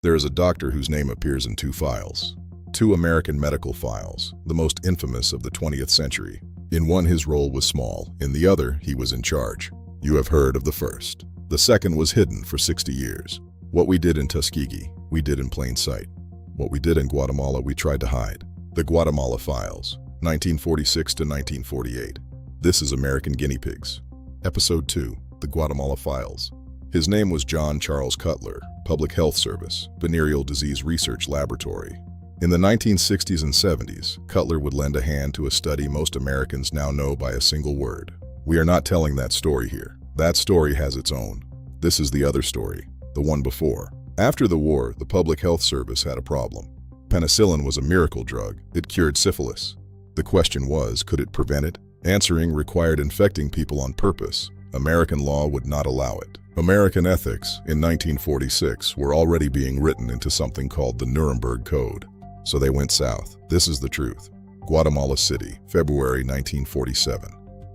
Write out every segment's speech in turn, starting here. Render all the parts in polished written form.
There is a doctor whose name appears in two files. Two American medical files, the most infamous of the 20th century. In one, his role was small. In the other, he was in charge. You have heard of the first. The second was hidden for 60 years. What we did in Tuskegee, we did in plain sight. What we did in Guatemala, we tried to hide. The Guatemala Files, 1946 to 1948. This is American Guinea Pigs. Episode 2, The Guatemala Files. His name was John Charles Cutler, Public Health Service, Venereal Disease Research Laboratory. In the 1960s and 70s, Cutler would lend a hand to a study most Americans now know by a single word. We are not telling that story here. That story has its own. This is the other story, the one before. After the war, the Public Health Service had a problem. Penicillin was a miracle drug. It cured syphilis. The question was, could it prevent it? Answering required infecting people on purpose. American law would not allow it. American ethics, in 1946, were already being written into something called the Nuremberg Code. So they went south. This is the truth. Guatemala City, February 1947.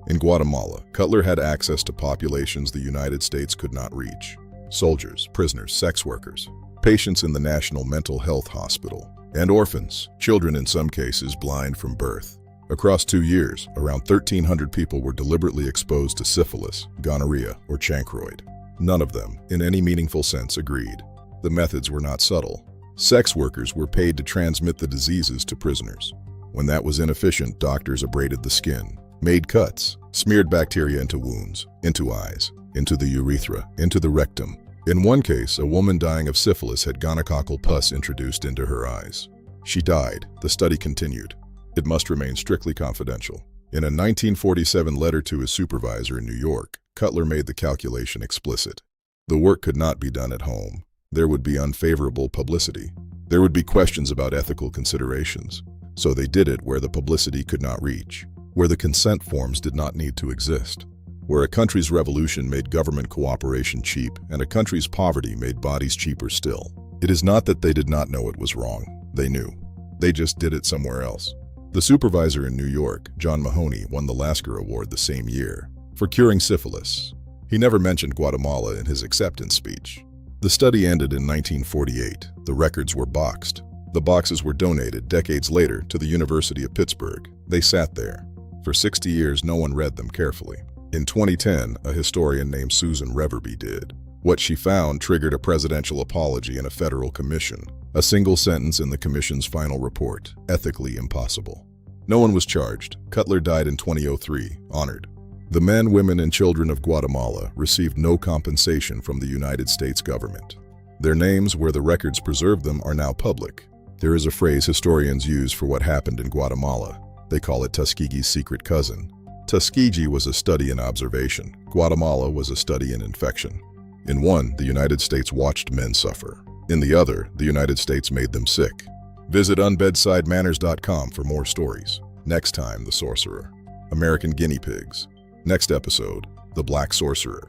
In Guatemala, Cutler had access to populations the United States could not reach. Soldiers, prisoners, sex workers, patients in the National Mental Health Hospital, and orphans, children in some cases blind from birth. Across 2 years, around 1,300 people were deliberately exposed to syphilis, gonorrhea, or chancroid. None of them, in any meaningful sense, agreed. The methods were not subtle. Sex workers were paid to transmit the diseases to prisoners. When that was inefficient, doctors abraded the skin, made cuts, smeared bacteria into wounds, into eyes, into the urethra, into the rectum. In one case, a woman dying of syphilis had gonococcal pus introduced into her eyes. She died. The study continued. It must remain strictly confidential. In a 1947 letter to his supervisor in New York, Cutler made the calculation explicit. The work could not be done at home. There would be unfavorable publicity. There would be questions about ethical considerations. So they did it where the publicity could not reach, where the consent forms did not need to exist, where a country's revolution made government cooperation cheap and a country's poverty made bodies cheaper still. It is not that they did not know it was wrong. They knew. They just did it somewhere else. The supervisor in New York, John Mahoney, won the Lasker Award the same year for curing syphilis. He never mentioned Guatemala in his acceptance speech. The study ended in 1948. The records were boxed. The boxes were donated decades later to the University of Pittsburgh. They sat there. For 60 years, no one read them carefully. In 2010, a historian named Susan Reverby did. What she found triggered a presidential apology and a federal commission. A single sentence in the commission's final report, ethically impossible. No one was charged. Cutler died in 2003, honored. The men, women, and children of Guatemala received no compensation from the United States government. Their names, where the records preserve them, are now public. There is a phrase historians use for what happened in Guatemala. They call it Tuskegee's secret cousin. Tuskegee was a study in observation. Guatemala was a study in infection. In one, the United States watched men suffer. In the other, the United States made them sick. Visit unbedsidemanners.com for more stories. Next time, the sorcerer. American Guinea Pigs. Next episode, the Black Sorcerer.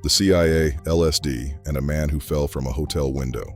The CIA, LSD, and a man who fell from a hotel window.